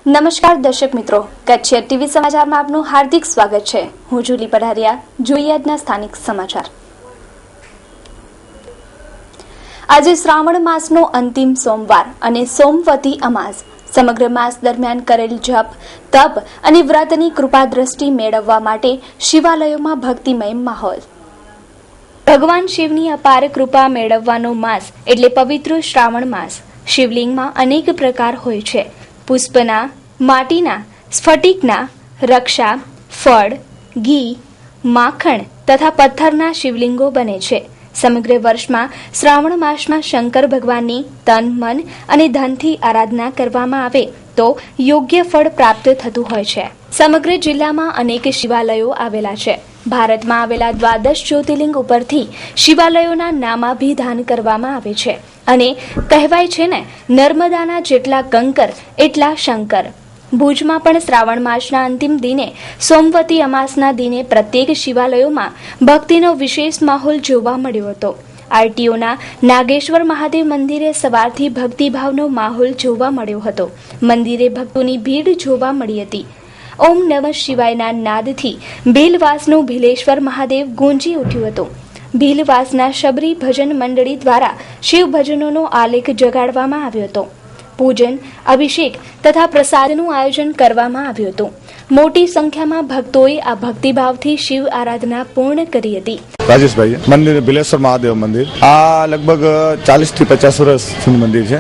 નમસ્કાર દર્શક મિત્રો, કચ્છ ટીવી સમાચારમાં આપનું હાર્દિક સ્વાગત છે। હું જુલી પઢારિયા। જોઈએ આજના સ્થાનિક સમાચાર। આજે શ્રાવણ માસનો અંતિમ સોમવાર અને સોમવતી અમાસ। સમગ્ર માસ દરમિયાન કરેલ જપ, તપ અને વ્રતની કૃપા દ્રષ્ટિ મેળવવા માટે શિવાલયોમાં ભક્તિમય માહોલ। ભગવાન શિવની અપાર કૃપા મેળવવાનો માસ એટલે પવિત્ર શ્રાવણ માસ। શિવલિંગમાં અનેક પ્રકાર હોય છે। પુષ્પના, માટીના, સ્ફટિકના, રક્ષા, ફળ, ઘી, માખણ તથા પથ્થરના શિવલિંગો બને છે। સમગ્ર વર્ષમાં શ્રાવણ માસમાં શંકર ભગવાનની તન, મન અને ધનથી આરાધના કરવામાં આવે તો યોગ્ય ફળ પ્રાપ્ત થતું હોય છે। સમગ્ર જિલ્લામાં અનેક શિવાલયો આવેલા છે। ભારતમાં આવેલા 12 જ્યોતિર્લિંગ ઉપરથી શિવાલયોના નામાભિધાન કરવામાં આવે છે અને કહેવાય છે ને, નર્મદાના જેટલા કંકર એટલા શંકર। ભુજમાં પણ શ્રાવણ માસના અંતિમ દિને સોમવતી અમાસના દિને પ્રત્યેક શિવાલયોમાં ભક્તિનો વિશેષ માહોલ જોવા મળ્યો હતો। આરટીઓના નાગેશ્વર મહાદેવ મંદિરે સવારથી ભક્તિભાવનો માહોલ જોવા મળ્યો હતો। મંદિરે ભક્તોની ભીડ જોવા મળી હતી। ઓમ નમઃ શિવાયના નાદથી ભીલવાસનું ભીલેશ્વર મહાદેવ ગુંજી ઉઠ્યું હતું। ભીલવાસના શબરી ભજન મંડળી દ્વારા શિવ ભજનોનો આલેખ જગાડવામાં આવ્યો હતો। પૂજન, અભિષેક તથા પ્રસાદનું આયોજન કરવામાં આવ્યું હતું। મોટી સંખ્યામાં ભક્તોએ આ ભક્તિભાવથી શિવ આરાધના પૂર્ણ કરી હતી। રાજેશભાઈ, મંદિર ભીલેશ્વર મહાદેવ મંદિર આ લગભગ 40 થી 50 વર્ષ જૂનું મંદિર છે।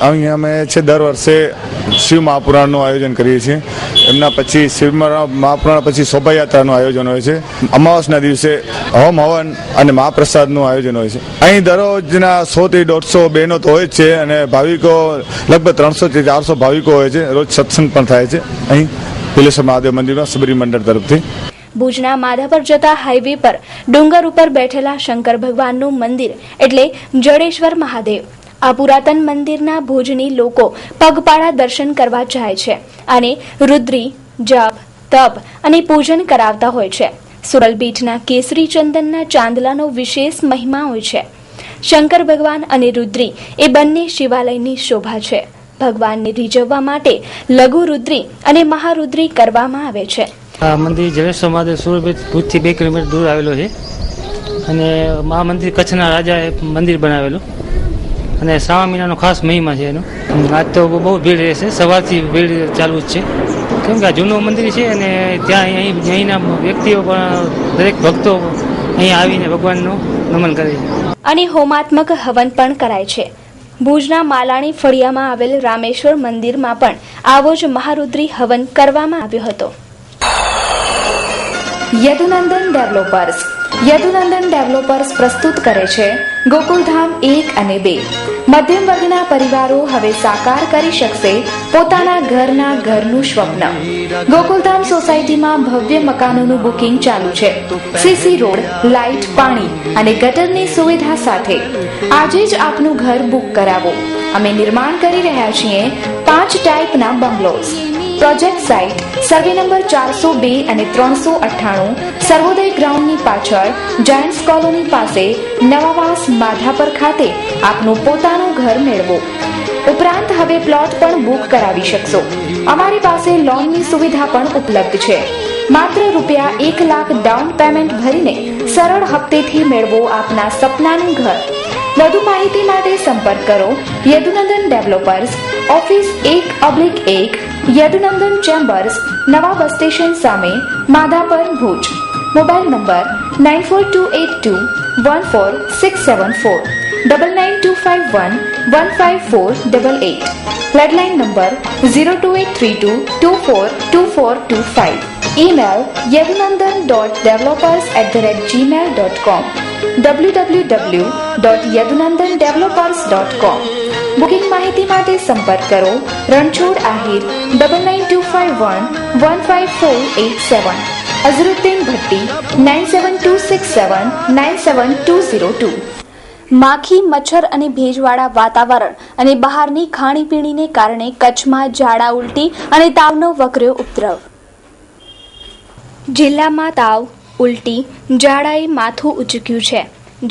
અહીં અમે દર વર્ષે શિવ મહાપુરાણનું આયોજન કરીએ છીએ। એમના પછી શિવ મહાપુરાણ પછી શોભાયાત્રાનું આયોજન હોય છે। અમાવસના દિવસે હોમ હવન અને મહાપ્રસાદનું આયોજન હોય છે। અહીં દરરોજના 100 થી 150 બહેનો તો હોય જ છે અને ભાવિકો લગભગ 300 થી 400 ભાવિકો હોય છે। રોજ સત્સંગ પણ થાય છે અહીં ભીલેશ્વર મહાદેવ મંદિરમાં સબરી મંડળ તરફથી। ભુજના માધાપર જતા હાઈવે પર ડુંગર ઉપર બેઠેલા શંકર ભગવાનનું મંદિર એટલે જડેશ્વર મહાદેવ। આ પુરાતન મંદિરના ભુજની લોકો પગપાળા દર્શન કરવા જાય છે અને રુદ્રી, જપ, તપ અને પૂજન કરાવતા હોય છે। સુરલબીટના કેસરી ચંદનના ચાંદલાનો વિશેષ મહિમા હોય છે। શંકર ભગવાન અને રુદ્રી એ બંને શિવાલયની શોભા છે। ભગવાનને રીઝવવા માટે લઘુ રુદ્રી અને મહારુદ્રી કરવામાં આવે છે। આ મંદિર જડેશ્વર મહાદેવ સુરબીટ ભુજથી 2 કિલોમીટર દૂર આવેલો છે અને આ મંદિર કચ્છના રાજાએ મંદિર બનાવેલું અને શ્રાવણ મહિનાનો ખાસ મહિમા છે એનો। આજ તો બહુ ભીડ રહેશે, સવારથી ભીડ ચાલુ જ છે કેમ કે આ જૂનું મંદિર છે અને ત્યાં અહીંના વ્યક્તિઓ પણ દરેક ભક્તો અહીં આવીને ભગવાનનું નમન કરે છે અને હોમાત્મક હવન પણ કરાય છે। ભુજના માલાણી ફળિયામાં આવેલ રામેશ્વર મંદિરમાં પણ આવો જ મહારુદ્રી હવન કરવામાં આવ્યો હતો। યદુનંદન ડેવલપર્સ પ્રસ્તુત કરે છે ગોકુલધામ 1 અને 2। મધ્યમ વર્ગના પરિવારો હવે સાકાર કરી શકશે પોતાના ઘરનું સ્વપ્ન। ગોકુલધામ સોસાયટીમાં ભવ્ય મકાનોનું બુકિંગ ચાલુ છે। સીસી રોડ, લાઇટ, પાણી અને ગટરની સુવિધા સાથે આજે જ આપનું ઘર બુક કરાવો। અમે નિર્માણ કરી રહ્યા છીએ 5 ટાઈપના bungalows. Project site survey number 402 અને 398 સર્વોદય ગ્રાઉન્ડની પાછળ જાયન્ટ્સ કોલોની પાસે નવાવાસ માધાપર ખાતે આપનું પોતાનું ઘર મેળવો। ઉપરાંત હવે પ્લોટ પણ બુક કરાવી શકશો। અમારી પાસે લોનની સુવિધા પણ ઉપલબ્ધ છે। માત્ર ₹1 લાખ ડાઉન પેમેન્ટ ભરીને સરળ હપ્તેથી મેળવો આપના સપનાનું ઘર। વધુ માહિતી માટે સંપર્ક કરો Yadunandan developers, office 1/1, Yadunandan chambers, નવા બસ સ્ટેશન સામે, Madhapar, Bhuj. Mobile number 9428214674, 9925115488, landline number 02832242425, email yadunandan.developers@gmail.com, www.yadunandandevelopers.com। Booking માહિતી માટે સંપર્ક કરો રણછોડ આહિર 9925115487, અઝરુદ્દીન ભટ્ટી 9726797202। માખી, મચ્છર અને ભેજવાળા વાતાવરણ અને બહારની ખાણીપીણીને કારણે કચ્છમાં ઝાડા, ઉલટી અને તાવનો વકર્યો ઉપદ્રવ। જિલ્લામાં તાવ, ઉલટી, ઝાડાએ માથું ઉચક્યું છે।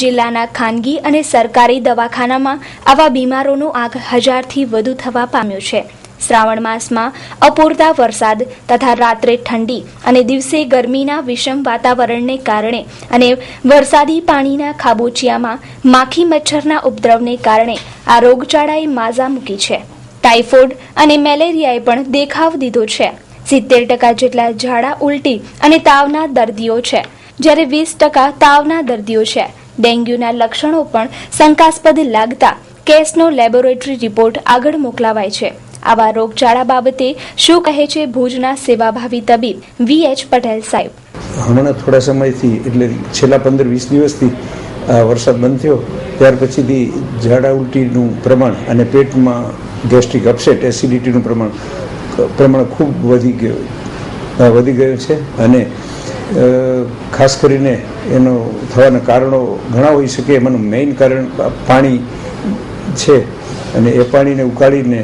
જિલ્લાના ખાનગી અને સરકારી દવાખાનામાં આવા બીમારોનો આંક 1000થી વધુ થવા પામ્યો છે। શ્રાવણ માસમાં અપૂરતા વરસાદ તથા રાત્રે ઠંડી અને દિવસે ગરમીના વિષમ વાતાવરણને કારણે અને વરસાદી પાણીના ખાબોચિયામાં માખી મચ્છરના ઉપદ્રવને કારણે આ રોગચાળાએ માઝા મૂકી છે. ટાઇફોઇડ અને મેલેરિયાએ પણ દેખાવ દીધો છે. 70% જેટલા ઝાડા ઉલટી અને તાવના દર્દીઓ છે, જ્યારે 20% તાવના દર્દીઓ છે. ડેન્ગ્યુના લક્ષણો પણ શંકાસ્પદ લાગતા કેસનો લેબોરેટરી રિપોર્ટ આગળ મોકલાવાય છે. આવા રોગચાળા બાબતે શું કહે છે ભુજના સેવાભાવી તબીબ VH પટેલ સાહેબ? હમણાં થોડા સમયથી એટલે છેલ્લા 15-20 દિવસથી વરસાદ બંધ થયો ત્યાર પછીથી ઝાડા ઉલટીનું પ્રમાણ અને પેટમાં ગેસ્ટ્રિક અપસેટ એસિડિટીનું પ્રમાણ ખૂબ વધી ગયું છે. અને ખાસ કરીને એનો થવાના કારણો ઘણા હોઈ શકે. એમાંનું મેઇન કારણ પાણી છે અને એ પાણીને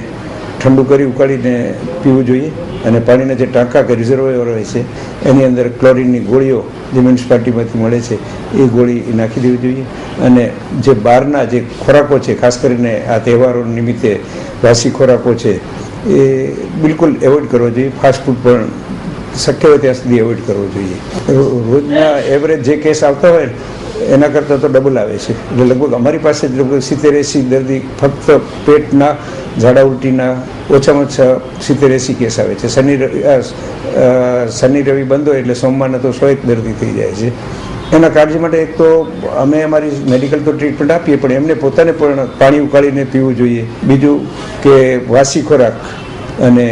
ઠંડુ કરી ઉકાળીને પીવું જોઈએ. અને પાણીના જે ટાંકા કે રિઝર્વોયર હોય છે એની અંદર ક્લોરીનની ગોળીઓ જે મ્યુનિસિપાલિટીમાંથી મળે છે એ ગોળી નાખી દેવી જોઈએ. અને જે બહારના જે ખોરાકો છે, ખાસ કરીને આ તહેવારો નિમિત્તે વાસી ખોરાકો છે એ બિલકુલ એવોઇડ કરવો જોઈએ. ફાસ્ટ ફૂડ પણ શક્ય હોય ત્યાં સુધી એવોઇડ કરવો જોઈએ. રોજના એવરેજ જે કેસ આવતા હોય એના કરતાં તો ડબલ આવે છે. એટલે લગભગ અમારી પાસે જ લગભગ 70-80 દર્દી ફક્ત પેટના ઝાડા ઉલટીના ઓછામાં ઓછા 70-80 કેસ આવે છે. શનિ રવિ બંધ હોય એટલે સોમવારના તો 100 દર્દી થઈ જાય છે. એના કાળજી માટે એક તો અમે અમારી મેડિકલ તો ટ્રીટમેન્ટ આપીએ, પણ એમને પોતાને પણ પાણી ઉકાળીને પીવું જોઈએ. બીજું કે વાસી ખોરાક અને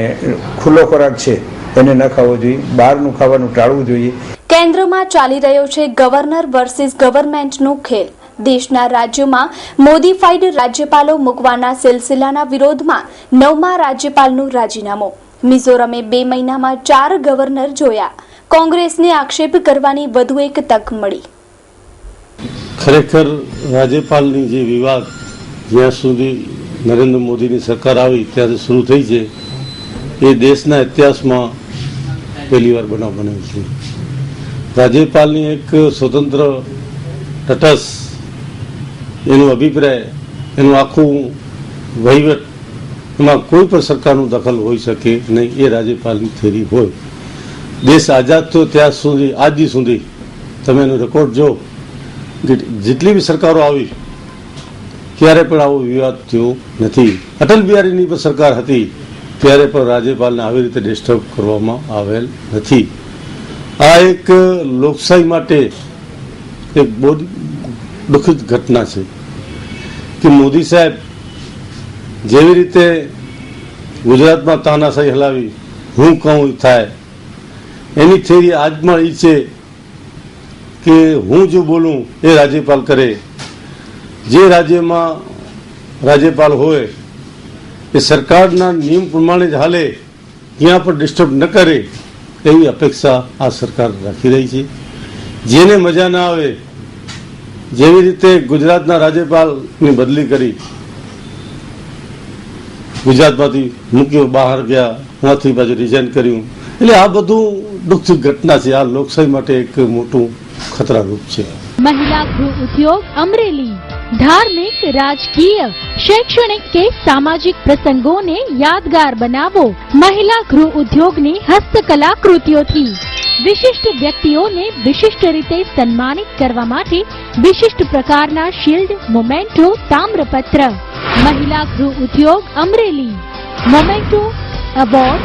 ખુલ્લો ખોરાક છે એને ન ખાવો જોઈએ. બહારનું ખાવાનું ટાળવું જોઈએ. કેન્દ્રમાં ચાલી રહ્યો છે ગવર્નર વર્સિસ ગવર્મેન્ટનો ખેલ. દેશના રાજ્યોમાં મોડિફાઈડ રાજ્યપાલો મૂકવાના સિલસિલાના વિરોધમાં 9મા રાજ્યપાલનું રાજીનામું. મિઝોરમે 2 મહિનામાં 4 ગવર્નર જોયા. કોંગ્રેસને આક્ષેપ કરવાની વધુ એક તક મળી. ખરેખર રાજ્યપાલની જે વિવાદ જ્યાં સુધી નરેન્દ્ર મોદીની સરકાર આવી ત્યાંથી શરૂ થઈ છે એ દેશના ઇતિહાસમાં પહેલી વાર બનાવ બન્યો છે. રાજ્યપાલની એક સ્વતંત્ર તટસ્થ એનો અભિપ્રાય, એનું આખું વહીવટ, એમાં કોઈ પણ સરકારનું દખલ હોઈ શકે નહીં. એ રાજ્યપાલની થિયરી હોય. દેશ આઝાદ થયો ત્યાં સુધી આજ દી સુધી તમે એનો રેકોર્ડ જો, જેટલી બી સરકારો આવી ત્યારે પણ આવો વિવાદ થયો નથી. અટલ બિહારીની પણ સરકાર હતી ત્યારે પણ રાજ્યપાલને આવી રીતે ડિસ્ટર્બ કરવામાં આવેલ નથી. આ એક લોકશાહી માટે એક બહુ દુઃખદ ઘટના છે કે મોદી સાહેબ જેવી રીતે ગુજરાતમાં તાનાશાહી હલાવી હું કહું થાય એની થિયરી આજમાં એ છે કે હું જો બોલું એ રાજ્યપાલ કરે. જે રાજ્યમાં રાજ્યપાલ હોય એ સરકારના નિયમ પ્રમાણે જ હાલે, ત્યાં પણ ડિસ્ટર્બ ન કરે એવી અપેક્ષા આ સરકાર રાખી રહી છે. જેને મજા ના આવે, જેવી રીતે ગુજરાતના રાજ્યપાલની બદલી કરી, ગુજરાતમાંથી મૂક્યો, બહાર ગયા, ત્યાંથી પાછું રિઝાઇન કર્યું. એટલે આ બધું દુઃખદ ઘટના છે. આ લોકશાહી માટે એક મોટું ખતરારૂપ છે. महिला गृह उद्योग अमरेली धार्मिक, राजकीय, शैक्षणिक के सामाजिक प्रसंगों ने यादगार बनावो. महिला गृह उद्योग ने हस्तकला कृतियों थी विशिष्ट व्यक्तियों ने विशिष्ट रीते सम्मानित करवा माटे विशिष्ट प्रकारना शील्ड, मोमेंटो, ताम्रपत्र. महिला गृह उद्योग अमरेली मोमेंटो अवॉर्ड.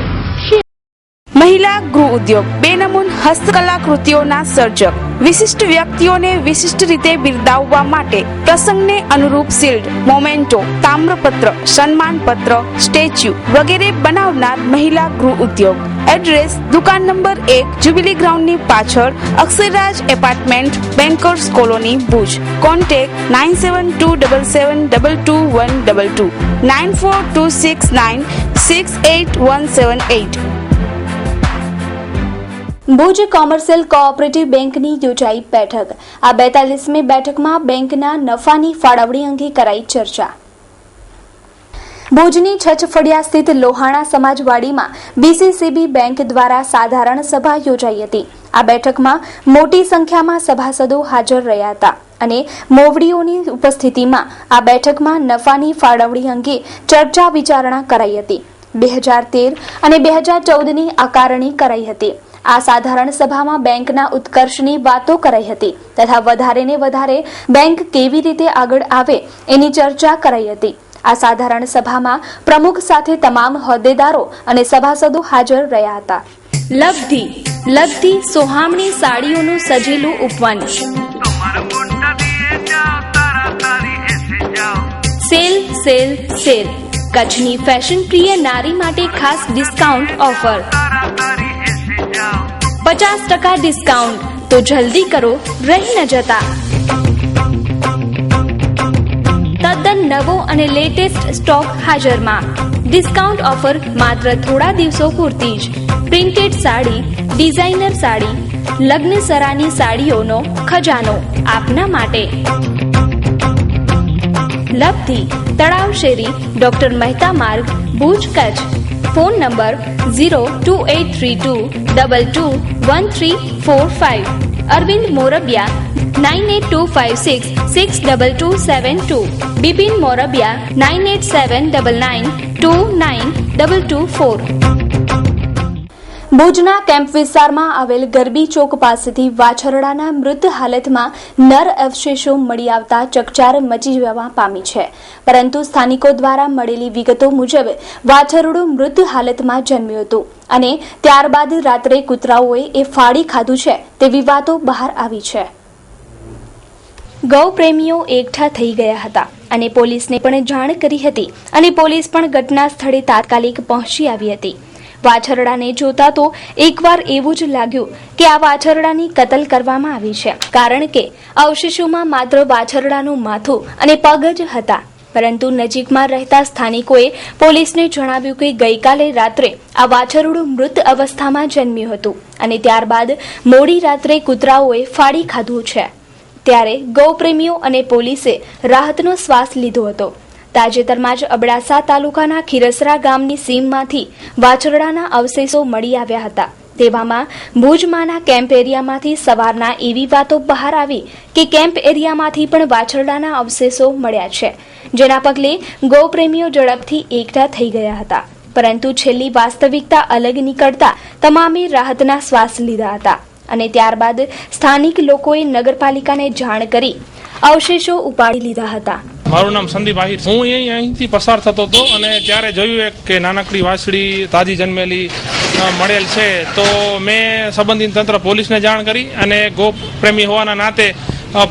મહિલા ગૃહ ઉદ્યોગ બેનમૂન હસ્તકલાકૃતિઓના સર્જક. વિશિષ્ટ વ્યક્તિઓને વિશિષ્ટ રીતે બિરદાવવા માટે પ્રસંગને અનુરૂપ શિલ્ડ, મોમેન્ટો, તામ્રપત્ર, સન્માનપત્ર, સ્ટેચ્યુ વગેરે બનાવનાર મહિલા ગૃહ ઉદ્યોગ. એડ્રેસ દુકાન નંબર 1, જ્યુબિલી ગ્રાઉન્ડની પાછળ, Aksharraj apartment, bankers colony, Bhuj. Contact 9727722122 9426968178. Bhuj commercial cooperative બેંકની યોજાઈ બેઠક. આ 42મી બેઠકમાં બેંકના નફાની ફાળવણી અંગે કરાઈ ચર્ચા. ભુજની છછફળિયા સ્થિત લોહાણા સમાજવાડીમાં BCCB બેંક દ્વારા સાધારણ સભા યોજાઈ હતી. આ બેઠકમાં મોટી સંખ્યામાં સભાસદો હાજર રહ્યા હતા અને મોવડીઓની ઉપસ્થિતિમાં આ બેઠકમાં નફાની ફાળવણી અંગે ચર્ચા વિચારણા કરાઈ હતી. 2013 અને 2014ની આકારણી કરાઈ હતી. આ સાધારણ સભામાં બેંકના ઉત્કર્ષની વાતો કરાઈ હતી તથા વધારે ને વધારે બેંક કેવી રીતે આગળ આવે એની ચર્ચા કરાઈ હતી. આ સાધારણ સભામાં પ્રમુખ સાથે તમામ હોદ્દેદારો અને સભાસદો હાજર રહ્યા હતા. લબ્ધિ સોહામણી સાડીઓનું સજેલું ઉપવન. સેલ કચ્છની ફેશન પ્રિય નારી માટે ખાસ ડિસ્કાઉન્ટ ઓફર 50% ડિસ્કાઉન્ટ. તો જલ્દી કરો, રહી ન જતા. તદ્દન નવો અને લેટેસ્ટ સ્ટોક હાજરમાં. ડિસ્કાઉન્ટ ઓફર માત્ર થોડા દિવસો પૂરતી જ. પ્રિન્ટેડ સાડી, ડિઝાઇનર સાડી, લગ્નસરાની સાડીઓનો ખજાનો આપના માટે. Labdhi, Talav Sheri, doctor Mehta Marg, Bhuj, Kutch. Phone number 02832221345. Arvind Morbiya 9825662272. Bipin Morbiya 9879929224. ભુજના કેમ્પ વિસ્તારમાં આવેલ ગરબી ચોક પાસેથી વાછરડાના મૃત હાલતમાં નર અવશેષો મળી આવતા ચકચાર મચી જવા પામી છે. પરંતુ સ્થાનિકો દ્વારા મળેલી વિગતો મુજબ વાછરડું મૃત હાલતમાં જન્મ્યું હતું અને ત્યારબાદ રાત્રે કૂતરાઓએ એ ફાડી ખાધું છે તેવી વાતો બહાર આવી છે. ગૌ પ્રેમીઓ એકઠા થઈ ગયા હતા અને પોલીસને પણ જાણ કરી હતી અને પોલીસ પણ ઘટના સ્થળે તાત્કાલિક પહોંચી આવી હતી. વાછરડાને જોતા તો એકવાર એવું જ લાગ્યું કે આ વાછરડાની કતલ કરવામાં આવી છે, કારણ કે અવશેષોમાં માત્ર વાછરડાનું માથું અને પગ જ હતા. પરંતુ નજીકમાં રહેતા સ્થાનિકોએ પોલીસને જણાવ્યું કે ગઈકાલે રાત્રે આ વાછરડું મૃત અવસ્થામાં જન્મ્યું હતું અને ત્યારબાદ મોડી રાત્રે કૂતરાઓએ ફાડી ખાધું છે. ત્યારે ગૌપ્રેમીઓ અને પોલીસે રાહતનો શ્વાસ લીધો હતો. તાજેતરમાં જ અબડાસા તાલુકાના ખીરસરા ગામની સીમમાંથી વાછરડાના અવશેષો મળી આવ્યા હતા. તેવામાં ભુજમાંના કેમ્પ એરિયામાંથી સવારના એવી વાતો બહાર આવી કે કેમ્પ એરિયામાંથી પણ વાછરડાના અવશેષો મળ્યા છે, જેના પગલે ગૌપ્રેમીઓ ઝડપથી એકઠા થઈ ગયા હતા. પરંતુ છેલ્લી વાસ્તવિકતા અલગ નીકળતા તમામે રાહતના શ્વાસ લીધા હતા અને ત્યારબાદ સ્થાનિક લોકોએ નગરપાલિકાને જાણ કરી અવશેષો ઉપાડી લીધા હતા. મારું નામ સંદીપ આહિર. હું અહીંથી પસાર થતો હતો અને ત્યારે જોયું કે નાનકડી વાછડી તાજી જન્મેલી મળેલ છે, તો મેં સંબંધિત તંત્ર પોલીસને જાણ કરી અને ગોપ્રેમી હોવાના નાતે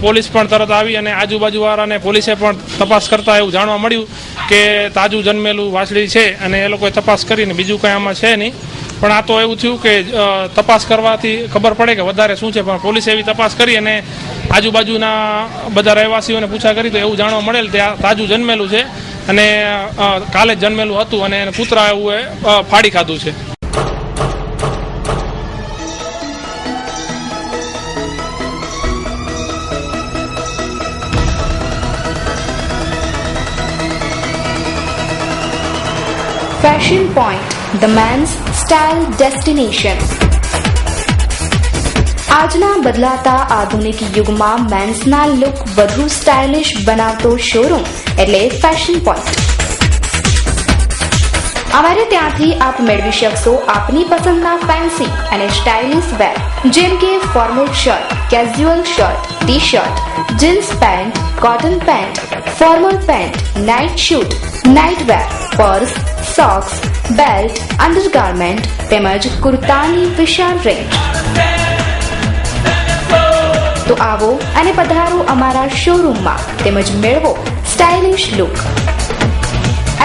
પોલીસ પણ તરત આવી અને આજુબાજુવાળાને પોલીસે પણ તપાસ કરતા એવું જાણવા મળ્યું કે તાજું જન્મેલું વાછડી છે અને એ લોકોએ તપાસ કરીને બીજું કંઈ આમાં છે નહીં. પણ આ તો એવું થયું કે તપાસ કરવાથી ખબર પડે કે વધારે શું છે, પણ પોલીસે એવી તપાસ કરી અને આજુબાજુના બધા રહેવાસીઓને પૂછા કરી તો એવું જાણવા મળેલ કે આ તાજું જન્મેલું છે અને કાલે જ જન્મેલું હતું અને એને કૂતરા એવું ફાડી ખાધું છે. Fashion point, the men's style destination. આજના બદલાતા આધુનિક યુગમાં મેન્સના લુક વધુ સ્ટાઇલિશ બનાવતો શોરૂમ એટલે ફેશન પોઈન્ટ. અમારે ત્યાંથી આપ મેળવી શકશો આપની પસંદના ફેન્સી અને સ્ટાઇલિશ વેર, જેમ કે formal shirt, casual shirt, T shirt, jeans pant, cotton pant, formal pant, night suit, night wear, purse, socks, belt, undergarment તેમજ કુર્તાની વિશાળ રેન્જ. તો આવો અને પધારો અમારા શોરૂમમાં તેમજ મેળવો stylish look.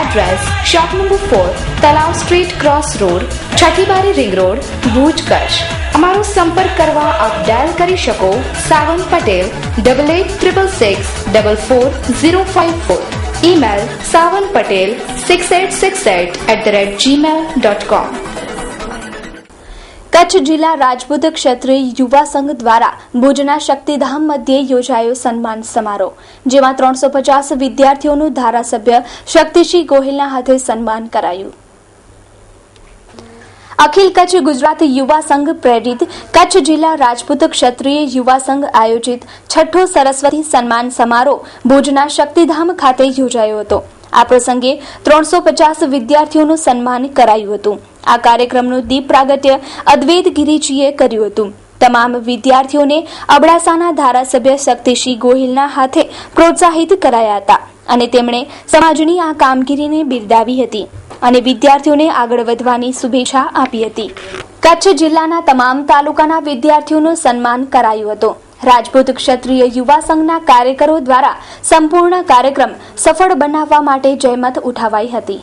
Address shop number 4, Talav street, cross road, Chhathibari ring road, Bhuj, Kutch. અમારો સંપર્ક કરવા આપ ડાયલ કરી શકો સાવન પટેલ 8866644054. Email savanpatel6868@gmail.com. કચ્છ જિલ્લા રાજપૂત ક્ષત્રિય યુવા સંઘ દ્વારા ભુજના શક્તિધામ મધ્યે યોજાયો સન્માન સમારોહ, જેમાં 350 વિદ્યાર્થીઓનું ધારાસભ્ય શક્તિસિંહ ગોહિલના હાથે સન્માન કરાયું. અખિલ કચ્છ ગુજરાત યુવા સંઘ પ્રેરિત કચ્છ જિલ્લા રાજપૂત ક્ષત્રિય યુવા સંઘ આયોજિત છઠ્ઠો સરસ્વતી સન્માન સમારોહ ભુજના શક્તિધામ ખાતે યોજાયો હતો. આ પ્રસંગે 350 વિદ્યાર્થીઓનું સન્માન કરાયું હતું. આ કાર્યક્રમનું દીપ પ્રાગટ્ય અદ્વૈત ગિરીજીએ કર્યું હતું. તમામ વિદ્યાર્થીઓને અબડાસાના ધારાસભ્ય શક્તિસિંહ ગોહિલના હાથે પ્રોત્સાહિત કરાયા હતા અને તેમણે સમાજની આ કામગીરીને બિરદાવી હતી અને વિદ્યાર્થીઓને આગળ વધવાની શુભેચ્છા આપી હતી. કચ્છ જિલ્લાના તમામ તાલુકાના વિદ્યાર્થીઓનું સન્માન કરાયું હતું. રાજપૂત ક્ષત્રિય યુવા સંઘના કાર્યકરો દ્વારા સંપૂર્ણ કાર્યક્રમ સફળ બનાવવા માટે જહેમત ઉઠાવાઈ હતી.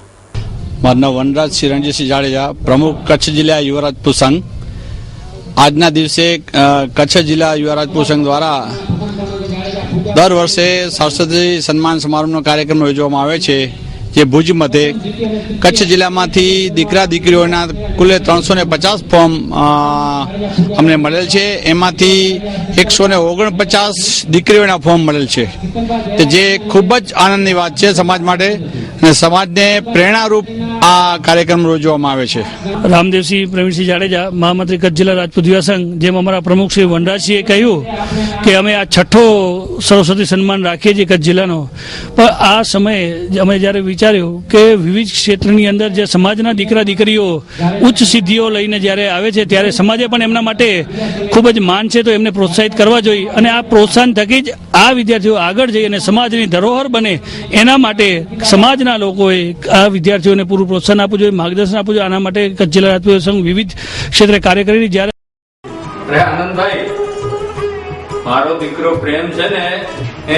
મારું નામ વનરાજ શ્રી રણજીતસિંહ જાડેજા, પ્રમુખ કચ્છ જિલ્લા યુવા રાજપૂત સંઘ. આજના દિવસે કચ્છ જિલ્લા યુવા રાજપૂત સંઘ દ્વારા દર વર્ષે સરસ્વતી સન્માન સમારોહનો કાર્યક્રમ યોજવામાં આવે છે, જે ભુજ મધ્યે કચ્છ જિલ્લામાંથી દીકરા દીકરીઓના કુલે 350 ફોર્મ અમને મળેલ છે. એમાંથી 149 દીકરીઓના ફોર્મ મળેલ છે, જે ખૂબ જ આનંદની વાત છે સમાજ માટે અને સમાજને પ્રેરણારૂપ આ કાર્યક્રમ યોજવામાં આવે છે. રામદેવસિંહ પ્રવીણસિંહ જાડેજા, મહામંત્રી કચ્છ જિલ્લા રાજપૂત યુવા સંઘ. જેમ અમારા પ્રમુખ શ્રી વનરાજસિંહે કહ્યું કે અમે આ 6ઠ્ઠો સરસ્વતી સન્માન રાખીએ છીએ કચ્છ જિલ્લાનો, પણ આ સમયે અમે જ્યારે વિચાર્યું કે વિવિધ ક્ષેત્રની અંદર જે સમાજના દીકરા દીકરીઓ ઉચ્ચ સિદ્ધિઓ લઈને જ્યારે આવે છે ત્યારે સમાજે પણ એમના માટે ખૂબ જ માન છે, તો એમને પ્રોત્સાહિત કરવા જોઈએ અને આ પ્રોત્સાહન થકી જ આ વિદ્યાર્થીઓ આગળ જઈ અને સમાજની ધરોહર બને એના માટે સમાજના લોકોએ આ વિદ્યાર્થીઓને પૂરું પ્રોત્સાહન આપવું જોઈએ, માર્ગદર્શન આપવું જોઈએ. આના માટે કચ્છ જિલ્લા રાજપૂત સંઘ વિવિધ ક્ષેત્રે કાર્ય કરી જ્યારે આનંદભાઈ, મારો દીકરો પ્રેમ છે ને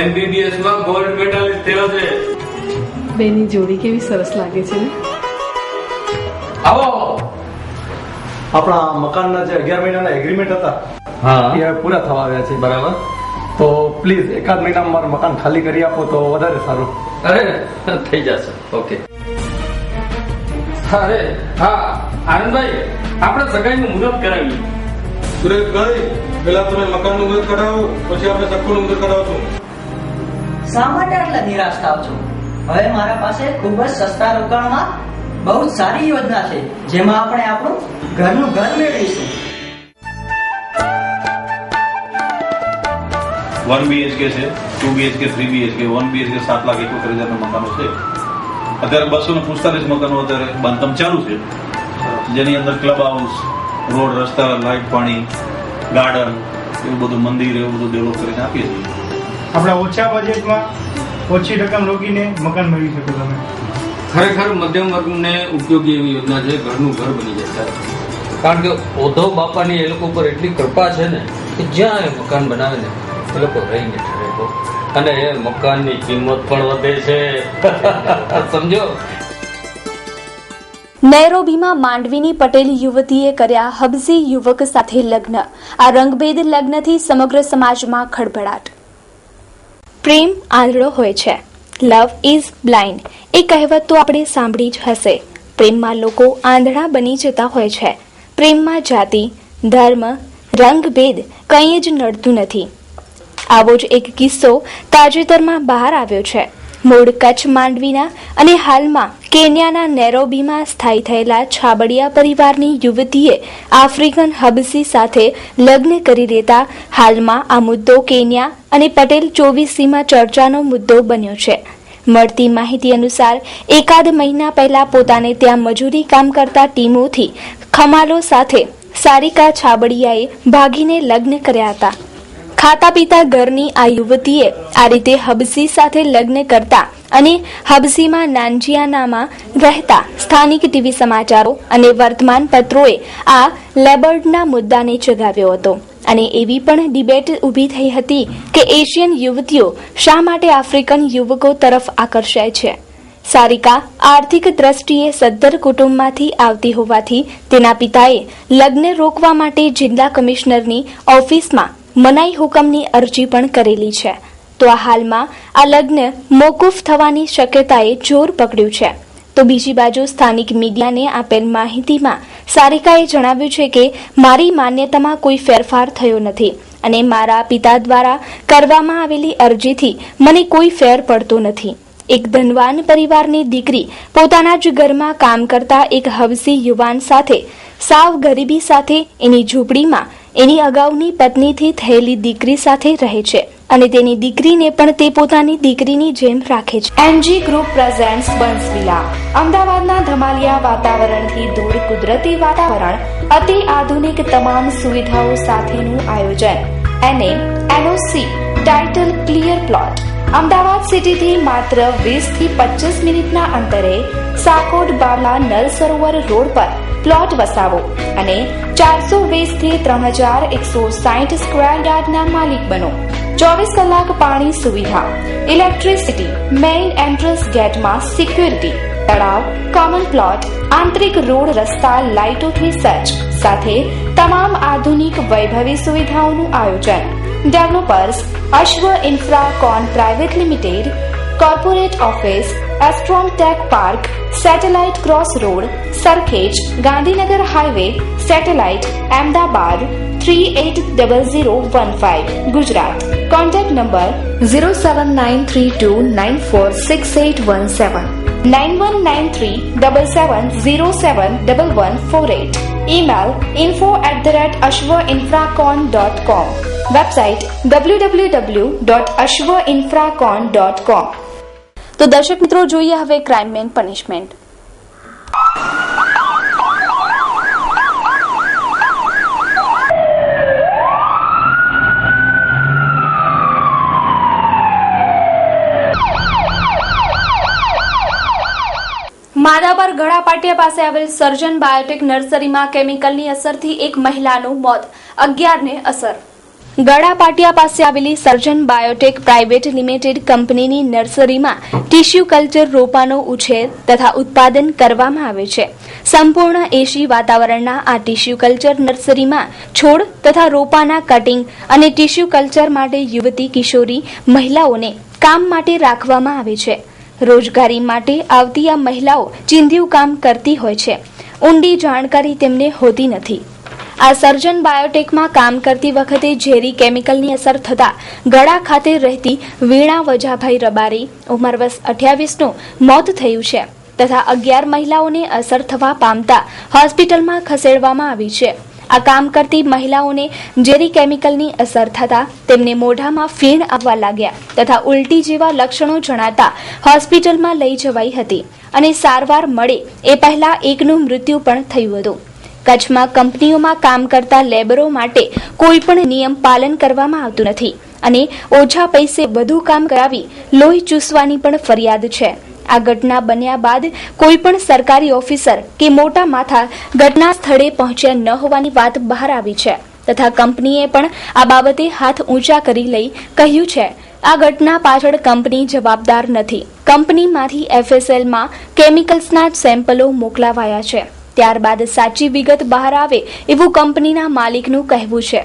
MBBS માં ગોલ્ડ મેડલિસ્ટ થયો છે. બેની જોડી કેવી સરસ લાગે છે. આવો. આપણા મકાનના જે 11 મહિનાના એગ્રીમેન્ટ હતા એ હવે પૂરા થવા આવ્યા છે. બરાબર. તો પ્લીઝ એકાદ મહિનામાં મારું મકાન ખાલી કરી આપો તો વધારે સારું. અરે થઈ જશે. ઓકે. અરે હા આનંદભાઈ, આપણે સગાઈનું મુહૂર્ત કરાવીએ. સુરેશભાઈ, પેલા તમે મકાનનું મુહૂર્ત કરાવો, પછી આપણે સગુનું મુહૂર્ત કરાવશું. શા માટે આટલા નિરાશ થાવ છો? હવે મારા પાસે ખૂબ જ સસ્તા રોકાણમાં બહુ જ સારી યોજના છે, જેમાં આપણે આપણું ઘરનું ઘર મેળવીશું. 1 BHK છે, 2 BHK, 3 BHK, 1 BHK 7,71,000 મકાનો છે. અત્યારે 245 મકાનો અત્યારે બાંધકામ ચાલુ છે, જેની અંદર ક્લબ હાઉસ, રોડ, રસ્તા, લાઇટ, પાણી, ગાર્ડન, એવું બધું, મંદિર, એવું બધું ડેવલપ કરીને આપીએ છીએ. આપણા ઓછા બજેટમાં ઓછી રકમ રોકીને મકાન મેળવી શકો તમે. ખરેખર મધ્યમ વર્ગને ઉપયોગી એવી યોજના છે. ઘરનું ઘર બની જશે, કારણ કે ઉદ્ધવ બાપાની એ લોકો પર એટલી કૃપા છે ને કે જ્યાં એ મકાન બનાવે ને એ લોકો રહીને ઠરે તો, અને એ મકાનની કિંમત પણ વધે છે. સમજો. નૈરોબીમાં માંડવીની પટેલ યુવતીએ કર્યા હબસી યુવક સાથે લગ્ન. આ રંગભેદ લગ્નથી સમગ્ર સમાજમાં ખળભળાટ. પ્રેમ આંધળો હોય છે, લવ ઇઝ બ્લાઇન્ડ એ કહેવત તો આપણે સાંભળી જ હશે. પ્રેમમાં લોકો આંધળા બની જતા હોય છે. પ્રેમમાં જાતિ, ધર્મ, રંગભેદ કંઈ જ નડતું નથી. આવો જ એક કિસ્સો તાજેતરમાં બહાર આવ્યો છે. મૂળ કચ્છ માંડવીના અને હાલમાં કેન્યાના નૈરોબીમાં સ્થાયી થયેલા છાબડિયા પરિવારની યુવતીએ આફ્રિકન હબસી સાથે લગ્ન કરી લેતા હાલમાં આ મુદ્દો કેન્યા અને પટેલ 24સીમાં ચર્ચાનો મુદ્દો બન્યો છે. મળતી માહિતી અનુસાર એકાદ મહિના પહેલા પોતાને ત્યાં મજૂરી કામ કરતા ટીમોથી ખમાલો સાથે સારિકા છાબડિયાએ ભાગીને લગ્ન કર્યા હતા. ખાતા પીતા ઘરની આ યુવતીએ આ રીતે હબસી સાથે લગ્ન કરતા અને હબસીમાં નાનજીયાનામાં રહેતા સ્થાનિક ટીવી સમાચારો અને વર્તમાન પત્રોએ આ લેબર્ડના મુદ્દાને ચગાવ્યો હતો અને એવી પણ ડિબેટ ઊભી થઈ હતી કે એશિયન યુવતીઓ શા માટે આફ્રિકન યુવકો તરફ આકર્ષાય છે. સારિકા આર્થિક દ્રષ્ટિએ સદ્ધર કુટુંબમાંથી આવતી હોવાથી તેના પિતાએ લગ્ન રોકવા માટે જિલ્લા કમિશનરની ઓફિસમાં મનાઈ હુકમની અરજી પણ કરેલી છે. તો આ હાલમાં આ લગ્ન મોકૂફ થવાની શક્યતાએ જોર પકડ્યું છે. તો બીજી બાજુ સ્થાનિક મીડિયાને આપેલ માહિતીમાં સારિકાએ જણાવ્યું છે કે મારી માન્યતામાં કોઈ ફેરફાર થયો નથી અને મારા પિતા દ્વારા કરવામાં આવેલી અરજીથી મને કોઈ ફેર પડતો નથી. એક ધનવાન પરિવારની દીકરી પોતાના જ ઘરમાં કામ કરતા એક હવસી યુવાન સાથે સાવ ગરીબી સાથે એની ઝૂંપડીમાં એની અગાઉની પત્નીથી થયેલી દીકરી સાથે રહે છે. અને તેની દીકરીને પણ તે પોતાની દીકરીની જેમ રાખે છે. NG group presents Bansvilla. અમદાવાદના ધમાલિયા વાતાવરણથી દૂર કુદરતી વાતાવરણ, અતિ આધુનિક તમામ સુવિધાઓ સાથેનું આયોજન. NOC title clear plot. Ahmedabad સિટીથી માત્ર 20 થી 25 મિનિટના અંતરે સાકોટ બાવલા નલ સરોવર રોડ પર પ્લોટ વસાવો અને 420 થી 3160 સ્ક્વેર યાર્ડના માલિક બનો. 24 કલાક પાણી સુવિધા, ઇલેક્ટ્રિસિટી, મેઇન એન્ટ્રન્સ ગેટમાં સિક્યુરિટી, તળાવ, કોમન પ્લોટ, આંતરિક રોડ રસ્તા લાઇટોથી સજ્જ સાથે તમામ આધુનિક વૈભવી સુવિધાઓનું આયોજન. Developers Ashwa Infracon private limited, corporate office, Astrom tech park, Satellite cross road, Sarkhej, Gandhinagar highway, Satellite, Ahmedabad 380015, Gujarat. Contact number 07932946817, 919377071148. Email info@ashwainfracon.com. Website www.ashwainfracon.com. તો દર્શક મિત્રો, જોઈએ હવે crime and punishment. Madhapar Galapatiya પાસે આવેલ સર્જન બાયોટેક નર્સરીમાં કેમિકલની અસરથી એક મહિલાનું મોત, 11ને અસર. ગળાપાટિયા પાસે આવેલી સર્જન બાયોટેક પ્રાઇવેટ લિમિટેડ કંપનીની નર્સરીમાં ટિશ્યુ કલ્ચર રોપાનો ઉછેર તથા ઉત્પાદન કરવામાં આવે છે. સંપૂર્ણ એશી વાતાવરણના આ ટિશ્યુ કલ્ચર નર્સરીમાં છોડ તથા રોપાના કટિંગ અને ટિશ્યુ કલ્ચર માટે યુવતી કિશોરી મહિલાઓને કામ માટે રાખવામાં આવે છે. રોજગારી માટે આવતી આ મહિલાઓ ચીંધ્યું કામ કરતી હોય છે. ઊંડી જાણકારી તેમને હોતી નથી. આ સર્જન બાયોટેકમાં કામ કરતી વખતે ઝેરી કેમિકલની અસર થતા ગળા ખાતે રહેતી વીણા વજાભાઈ રબારી, ઉંમર વર્ષ 28નું મોત થયું છે તથા 11 મહિલાઓને અસર થવા પામતા હોસ્પિટલમાં ખસેડવામાં આવી છે. આ કામ કરતી મહિલાઓને ઝેરી કેમિકલની અસર થતા તેમને મોઢામાં ફીણ આવવા લાગ્યા તથા ઉલટી જેવા લક્ષણો જણાતા હોસ્પિટલમાં લઈ જવાઈ હતી અને સારવાર મળે એ પહેલા એકનું મૃત્યુ પણ થયું હતું. કચ્છમાં કંપનીઓમાં કામ કરતા લેબરો માટે કોઈ પણ નિયમ પાલન કરવામાં આવતું નથી અને ઓછા પૈસે વધુ કામ કરાવી લોહી ચૂસવાની પણ ફરિયાદ છે. આ ઘટના બન્યા બાદ કોઈ પણ સરકારી ઓફિસર કે મોટા માથા ઘટના સ્થળે પહોંચ્યા ન હોવાની વાત બહાર આવી છે તથા કંપનીએ પણ આ બાબતે હાથ ઊંચા કરી લઈ કહ્યું છે આ ઘટના પાછળ કંપની જવાબદાર નથી. કંપનીમાંથી FSLમાં કેમિકલ્સના સેમ્પલો મોકલાવાયા છે. ત્યારબાદ સાચી વિગત બહાર આવે એવું કંપનીના માલિકનું કહેવું છે.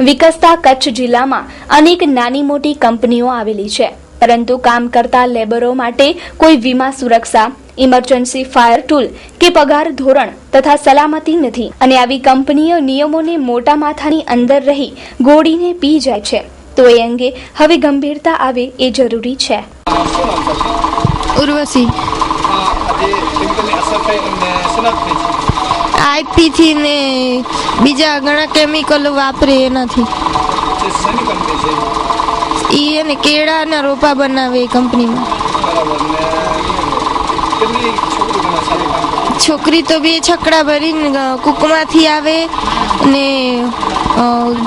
વિકસતા કચ્છ જિલ્લામાં અનેક નાની મોટી કંપનીઓ આવેલી છે, પરંતુ કામ કરતા લેબરો માટે કોઈ વીમા સુરક્ષા, ઇમરજન્સી ફાયર ટૂલ કે પગાર ધોરણ તથા સલામતી નથી અને આવી કંપનીઓ નિયમોને મોટા માથાની અંદર રહી ગોળીને પી જાય છે. તો એ અંગે હવે ગંભીરતા આવે એ જરૂરી છે. ઉર્વશી આઈપી થી ને બીજા ઘણા કેમિકલો વાપરે એનાથી. ઈ એને કેળાના રોપા બનાવે એ કંપનીમાં. છોકરી તો 2 છકડા ભરીને કુકમાંથી આવે ને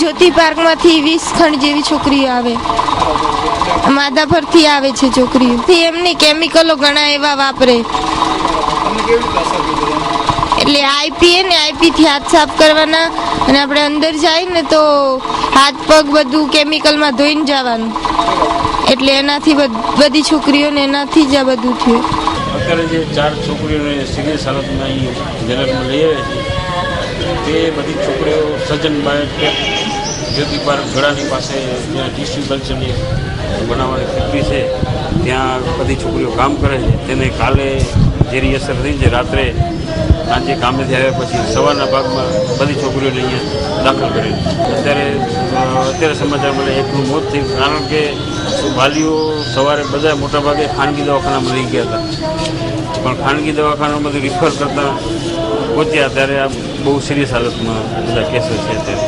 જ્યોતિ પાર્કમાંથી 20 ખંડ જેવી છોકરીઓ આવે. માધાપરથી આવે છે છોકરીઓ. એમને કેમિકલો ઘણા એવા વાપરે એટલે આઈપી થી હાથ સાફ કરવાના અને આપણે અંદર જાય ને તો હાથ પગ બધું કેમિકલમાં ધોઈને જવાનું. એટલે એનાથી બધી છોકરીઓને એનાથી જ આ બધું થયું. અત્યારે જે 4 છોકરીઓને સિરિયસ હાલતમાં અહીં જેલરમાં લઈ આવે છે તે બધી છોકરીઓ સર્જન બાયોટેક જ્યોતિ પાર્ક ગળાની પાસે જ્યાં ટિશ્યુ કલ્ચરની બનાવવાની ફેક્ટરી છે ત્યાં બધી છોકરીઓ કામ કરે છે. તેને કાલે ઝેરી અસર થઈ છે. રાત્રે સાંજે કામેથી આવ્યા પછી સવારના ભાગમાં બધી છોકરીઓને અહીંયા દાખલ કરી. અત્યારે સમાચાર મળે એકનું મોત થયું. કારણ કે વાલીઓ સવારે બધા મોટાભાગે ખાનગી દવાખાનામાં લઈ ગયા હતા, પણ ખાનગી દવાખાનામાંથી રિફર કરતાં પહોંચ્યા ત્યારે આ બહુ સિરિયસ હાલતમાં બધા કેસો છે. અત્યારે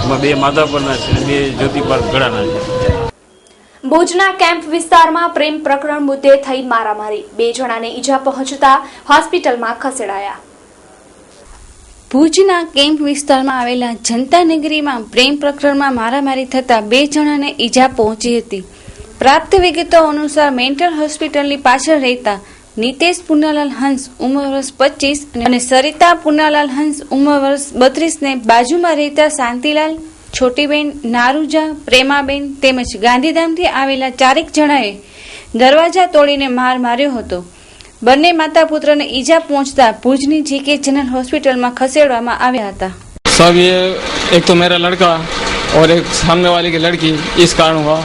એમાં 2 માધાપરના છે અને 2 જ્યોતિ પાર્ક ગળાના છે. ભુજના કેમ્પ વિસ્તારમાં પ્રેમ પ્રકરણ મુદ્દે થઈ મારામારી, 2 જણાને ઈજા પહોંચતા હોસ્પિટલમાં ખસેડાયા. ભુજના કેમ્પ વિસ્તારમાં આવેલા જનતાનગરીમાં પ્રેમ પ્રકરણમાં મારામારી થતા 2 જણાને ઈજા પહોંચી હતી. પ્રાપ્ત વિગતો અનુસાર મેન્ટલ હોસ્પિટલની પાછળ રહેતા નિતેશ પુનાલાલ હંસ ઉંમર વર્ષ 25 અને સરિતા પુનાલાલ હંસ ઉંમર વર્ષ 32 ને બાજુમાં રહેતા શાંતિલાલ, છોટીબેન, નારુજા, પ્રેમાબેન તેમજ ગાંધીધામથી આવેલા 4 જણાએ દરવાજા તોડીને માર માર્યો હતો. બંને માતા પુત્રને ઈજા પહોંચતા ભુજની જીકે જનરલ હોસ્પિટલમાં ખસેડવામાં આવ્યા હતા. सब ये एक तो मेरा लड़का और एक सामने वाली की लड़की इस कारण हुआ.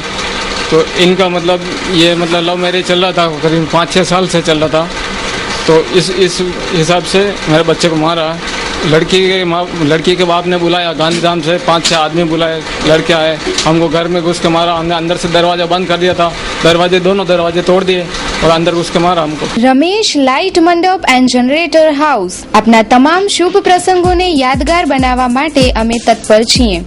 तो इनका मतलब ये मतलब लव मैरिज चल रहा था, करीब 5-6 साल से चल रहा था. तो इस हिसाब से मेरे बच्चे को मारा. लड़की के बाप ने बुलाया गांधीधाम से 5-6 आदमी बुलाए, लड़के आए, हमको घर में घुस के मारा. हमने अंदर से दरवाजा बंद कर दिया था, दोनों दरवाजे तोड़ दिए और अंदर घुस के मारा हमको. रमेश लाइट मंडप एंड जनरेटर हाउस अपना તમામ શુભ પ્રસંગોને યાદગાર બનાવવા માટે અમે તત્પર છીએ.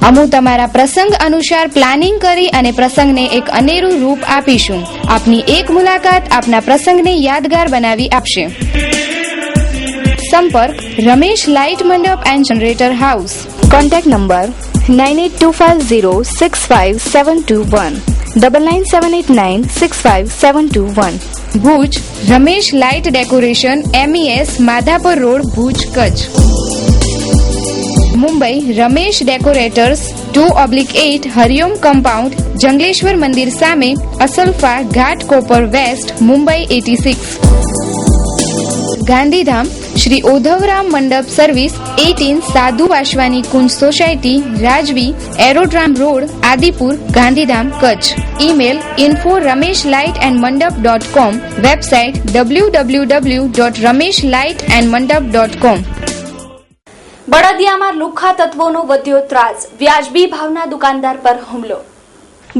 અમે તમારા પ્રસંગ અનુસાર પ્લાનિંગ કરી અને પ્રસંગને એક અનેરું રૂપ આપીશું. આપની એક મુલાકાત આપના પ્રસંગને યાદગાર બનાવી આપશે. સંપર્ક રમેશ લાઇટ મંડપ and generator house. Contact number 9825065721 9978965721. Bhuj Ramesh light decoration, MES, Madhapar road, Bhuj, Kutch. Mumbai Ramesh decorators 2/8 Hariom compound, Jangleshwar મંદિર સામે, અસલફા ઘાટ, કોપર વેસ્ટ, મુંબઈ 86. ગાંધીધામ શ્રી ઓધવરામ મંડપ સર્વિસ 18 સાધુ વાસવાની કુંજ સોસાયટી, રાજવી, aerodrome road, Adipur, Gandhidham, Kutch. Email info@rameshlightandmandap.com. Website www.rameshlightandmandap.com. બળદિયામાં લુખ્ખા તત્વોનો વધ્યો ત્રાસ, વ્યાજબી ભાવના દુકાનદાર પર હુમલો.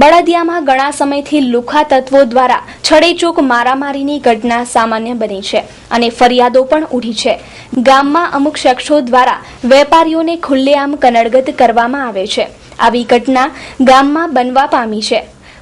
બળદિયામાં ઘણા સમયથી લુખ્ખા તત્વો દ્વારા છડેચૂક મારામારીની ઘટના સામાન્ય બની છે અને ફરિયાદો પણ ઉઠી છે. ગામમાં અમુક શખ્સો દ્વારા વેપારીઓને ખુલ્લેઆમ કનડગત કરવામાં આવે છે. આવી ઘટના ગામમાં બનવા પામી છે.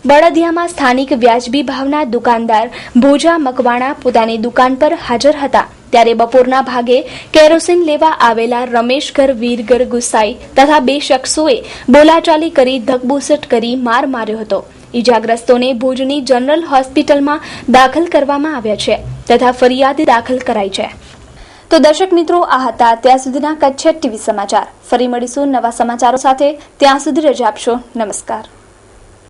બળદિયામાં સ્થાનિક વ્યાજબી ભાવના દુકાનદાર ભોજા મકવાણા પોતાની દુકાન પર હાજર હતા ત્યારે બપોરના ભાગે કેરોસીન લેવા આવેલા રમેશગર, વીરગર ગુસાઈ તથા 2 શખ્સોએ બોલાચાલી કરી ધકબુસટ કરી માર માર્યો હતો. ઈજાગ્રસ્તોને ભુજની જનરલ હોસ્પિટલમાં દાખલ કરવામાં આવ્યા છે તથા ફરિયાદ દાખલ કરાઈ છે. તો દર્શક મિત્રો, આ હતા ત્યાં સુધીના કચ્છ ટીવી સમાચાર. ફરી મળીશું નવા સમાચારો સાથે. ત્યાં સુધી રજા આપશો. નમસ્કાર.